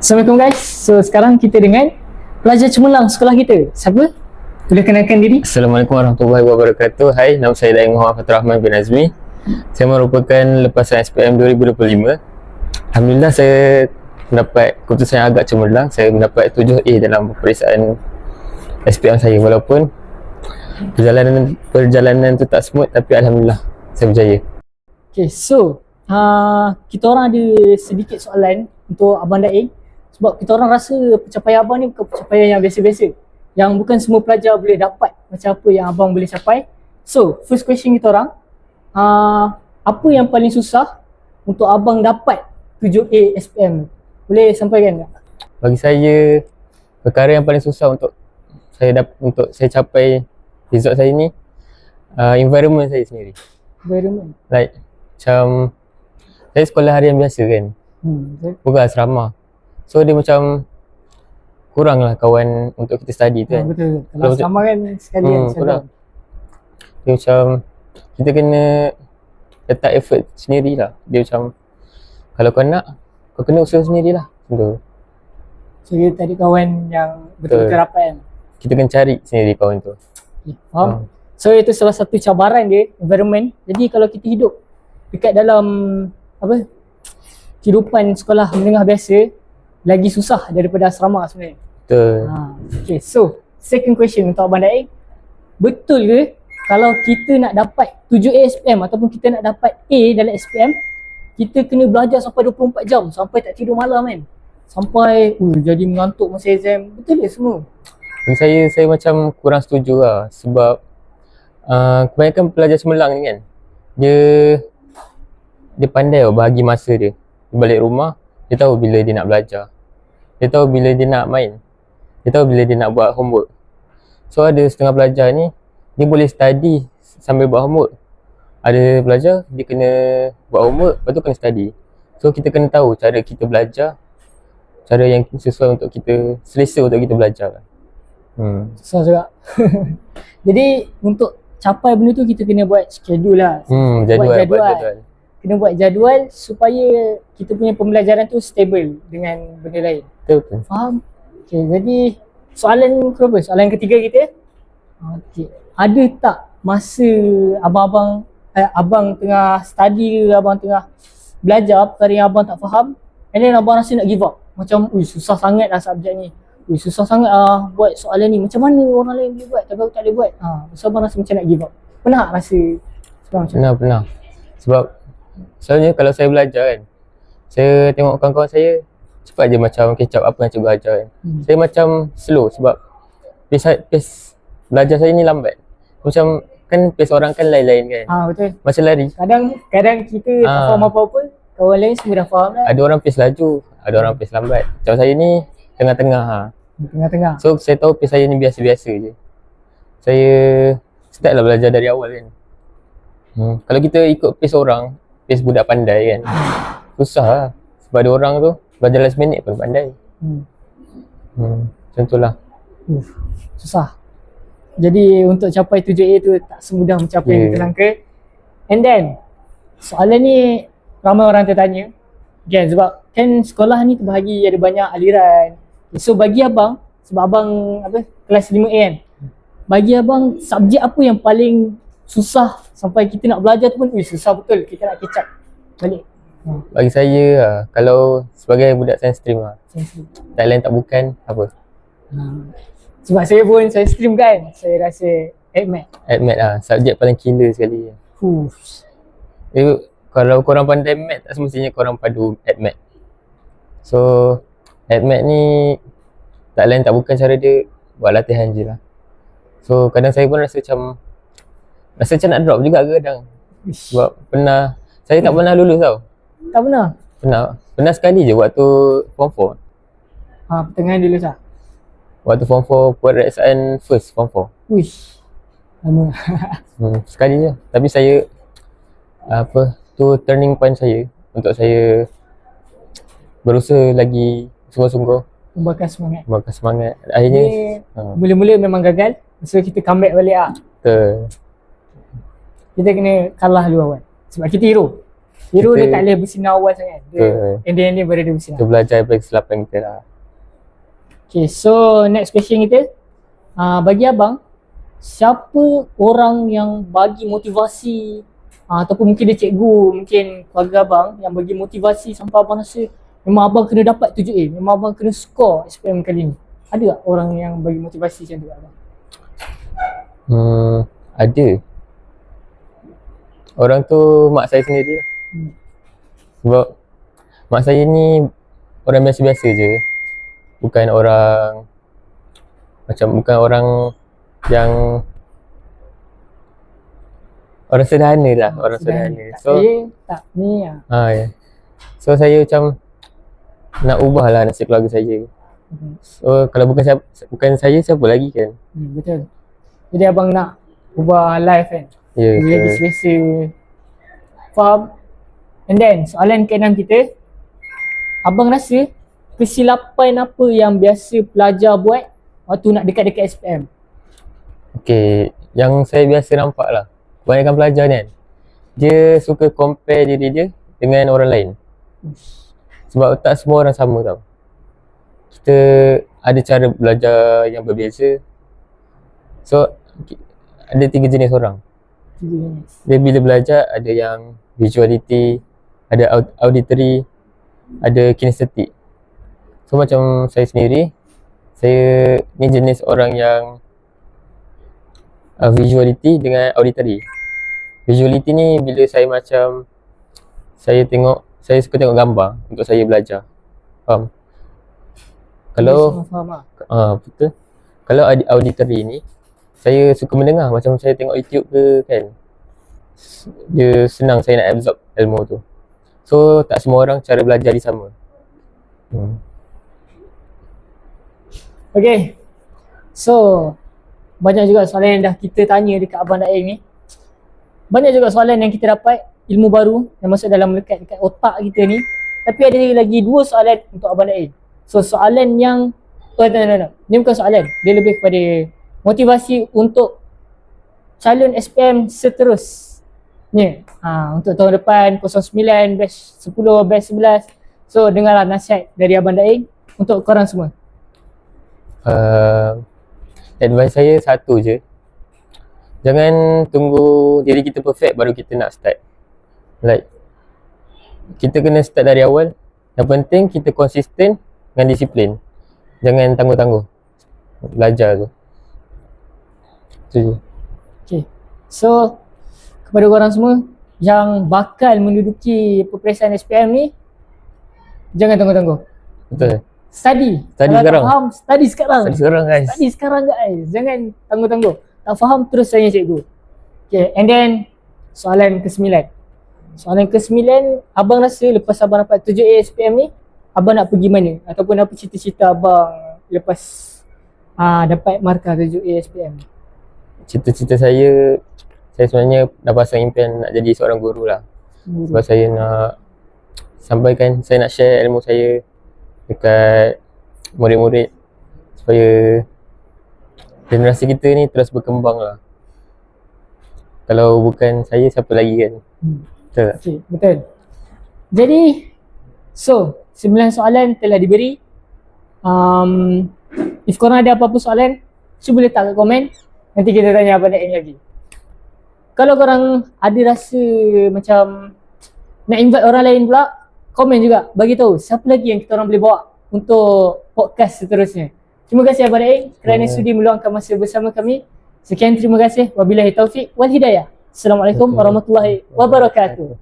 Assalamualaikum guys. So sekarang kita dengan pelajar cemerlang sekolah kita. Siapa? Boleh kenalkan diri? Assalamualaikum warahmatullahi wabarakatuh. Hai, nama saya Daeng Muhammad Fatur Rahman bin Azmi. Saya merupakan lepasan SPM 2025. Alhamdulillah saya mendapat keputusan yang agak cemerlang. Saya mendapat 7A dalam peperiksaan SPM saya, walaupun perjalanan tu tak smooth, tapi alhamdulillah saya berjaya. Okay, so kita orang ada sedikit soalan untuk Abang Daeng. Sebab kita orang rasa pencapaian abang ni bukan pencapaian yang biasa-biasa, yang bukan semua pelajar boleh dapat macam apa yang abang boleh capai. So, first question kita orang, apa yang paling susah untuk abang dapat 7A SPM? Boleh sampaikan tak? Bagi saya, perkara yang paling susah untuk saya capai result saya ni, environment saya sendiri. Environment? Like, macam saya sekolah harian biasa kan, bukan asrama. So dia macam kurang lah kawan untuk kita study tu kan. Betul. Kalau asrama kan sekalian kurang. Dia macam kita kena letak effort sendiri lah. Dia macam kalau kau nak, kau kena usaha sendirilah. Betul. So kita tak ada kawan yang betul-betul rapat kan. Kita kena cari sendiri kawan tu. Okay, faham? So itu salah satu cabaran dia, environment. Jadi kalau kita hidup dekat dalam kehidupan sekolah menengah biasa, lagi susah daripada asrama sebenarnya. Betul. Okay, so second question untuk Abang Daeng. Betul ke kalau kita nak dapat 7A SPM ataupun kita nak dapat A dalam SPM, kita kena belajar sampai 24 jam, sampai tak tidur malam kan? Sampai jadi mengantuk masa exam. Betul ke semua? Saya macam kurang setuju lah. Sebab kebanyakan pelajar cemerlang ni kan, dia pandai bahagi masa dia. Dia balik rumah, dia tahu bila dia nak belajar, dia tahu bila dia nak main, dia tahu bila dia nak buat homework. So ada setengah pelajar ni, dia boleh study sambil buat homework. Ada pelajar, dia kena buat homework, lepas tu kena study. So kita kena tahu cara kita belajar, cara yang sesuai untuk kita, selesa untuk kita belajar. Susah juga. Jadi untuk capai benda tu kita kena buat schedule lah. Jadual. Kena buat jadual supaya kita punya pembelajaran tu stable dengan benda lain. Betul. Faham? Okay, jadi soalan berapa? Soalan ketiga kita. Okay. Ada tak masa abang tengah study ke, abang tengah belajar perkara yang abang tak faham, and then abang rasa nak give up? Macam, susah sangat lah subjek ni. Susah sangat buat soalan ni. Macam mana orang lain boleh buat tapi aku tak boleh buat? So abang rasa macam nak give up. Pernah tak rasa macam tu? Pernah. Sebab selalunya kalau saya belajar kan, saya tengok kawan-kawan saya cepat je macam catch up apa yang saya belajar kan. Saya macam slow sebab pace belajar saya ni lambat. Macam kan pace orang kan lain-lain kan. Betul. Macam lari. Kadang kita tak faham apa-apa, kawan lain semua dah faham lah. Ada orang pace laju, ada orang pace lambat. Macam saya ni tengah-tengah. Tengah-tengah. So saya tahu pace saya ni biasa-biasa je. Saya start lah belajar dari awal kan. Kalau kita ikut pace orang, pace budak pandai kan, susah lah. Sebab ada orang tu belajar last minute pun pandai. Macam tu lah. Susah. Jadi untuk capai 7A tu tak semudah macam apa yang kita sangka. And then soalan ni ramai orang tertanya kan, sebab kan sekolah ni terbahagi ada banyak aliran. So bagi abang, sebab abang kelas 5A kan, bagi abang subjek apa yang paling susah sampai kita nak belajar tu pun susah betul, kita nak catch up balik? Bagi saya kalau sebagai budak science stream tak lain tak bukan apa. Sebab saya pun science stream kan, saya rasa AdMath subjek paling killer sekali. Kalau korang pandai math, tak semestinya korang padu AdMath. So AdMath ni tak lain tak bukan cara dia buat latihan je lah. So kadang saya pun rasa macam nak drop juga kadang. Sebab saya tak pernah lulus tau. Tak pernah? Pernah sekali je waktu form 4. Pertengahan lulus lah? Waktu form 4 peperiksaan first form 4. Wish, lama. Sekali je. Tapi saya turning point saya untuk saya berusaha lagi sungguh-sungguh. Membakar semangat. Akhirnya mula-mula memang gagal, so kita comeback balik lah. Betul. Kita kena kalah dulu awal sebab kita hero. Hero dia Kita- tak boleh bersinar awal sangat. Dia baru dia bersinar. Kita belajar daripada kesilapan kita lah. Okay, so next question kita. Bagi abang, siapa orang yang bagi motivasi ataupun mungkin dia cikgu, mungkin keluarga abang yang bagi motivasi sampai abang rasa memang abang kena dapat 7A, memang abang kena score SPM kali ni? Ada tak orang yang bagi motivasi macam tu kat abang? Ada. Orang tu mak saya sendiri lah. Sebab mak saya ni orang biasa-biasa je. Bukan orang yang orang sederhana lah, orang sederhana. So tak ni lah. ya. So saya macam nak ubah lah nasib keluarga saya. So kalau bukan saya siapa lagi kan? Betul. Jadi abang nak ubah life kan? Ya, Dia lagi selesa. Faham? And then soalan ke-6 kita, abang rasa kesilapan apa yang biasa pelajar buat waktu nak dekat-dekat SPM? Okay, yang saya biasa nampak lah, kebanyakan pelajar ni kan, dia suka compare diri dia dengan orang lain. Sebab tak semua orang sama tau. Kita ada cara belajar yang berbeza. So, ada 3 jenis orang. Dia bila belajar ada yang visuality, ada auditory, ada kinesthetic. So macam saya sendiri, saya ni jenis orang yang visuality dengan auditory. Visuality ni bila saya macam saya suka tengok gambar untuk saya belajar. Faham? Kalau faham lah. betul. Kalau auditory ni saya suka mendengar, macam saya tengok YouTube ke kan. Dia senang saya nak absorb ilmu tu. So tak semua orang cara belajar dia sama. Okay. So banyak juga soalan yang dah kita tanya dekat Abang Daeng ni. Banyak juga soalan yang kita dapat, ilmu baru yang masuk dalam melekat dekat otak kita ni. Tapi ada lagi 2 soalan untuk Abang Daeng. So soalan yang no. Ni bukan soalan, dia lebih kepada motivasi untuk calon SPM seterusnya. Untuk tahun depan 09, batch 10, batch 11. So dengarlah nasihat dari Abang Daeng untuk korang semua. Advice saya satu je. Jangan tunggu diri kita perfect baru kita nak start. Like, kita kena start dari awal. Yang penting kita konsisten dengan disiplin. Jangan tangguh-tangguh belajar tu. Itu je. Okay. So kepada korang semua yang bakal menduduki peperiksaan SPM ni, jangan tangguh-tangguh. Betul. Study. Study Kalau sekarang. tak faham, study sekarang. Tadi sekarang guys. Study sekarang guys. Jangan tangguh-tangguh. Tak faham terus tanya cikgu. Okay, and then soalan ke-9. Soalan ke-9, abang rasa lepas abang dapat 7A SPM ni, abang nak pergi mana? Ataupun apa cita-cita abang lepas dapat markah 7A SPM? Cita-cita saya sebenarnya dah pasang impian nak jadi seorang guru lah. Sebab saya nak sampaikan, saya nak share ilmu saya dekat murid-murid supaya generasi kita ni terus berkembang lah. Kalau bukan saya, siapa lagi kan? Betul tak? Okay, betul. Jadi, so 9 soalan telah diberi. If korang ada apa-apa soalan, cuba letak kat komen. Nanti kita tanya Abang Daeng lagi. Kalau korang ada rasa macam nak invite orang lain pula, komen juga, bagi tahu siapa lagi yang kita orang boleh bawa untuk podcast seterusnya. Terima kasih Abang Daeng kerana sudi meluangkan masa bersama kami. Sekian, terima kasih. Wabillahi taufik wal hidayah. Assalamualaikum warahmatullahi wabarakatuh.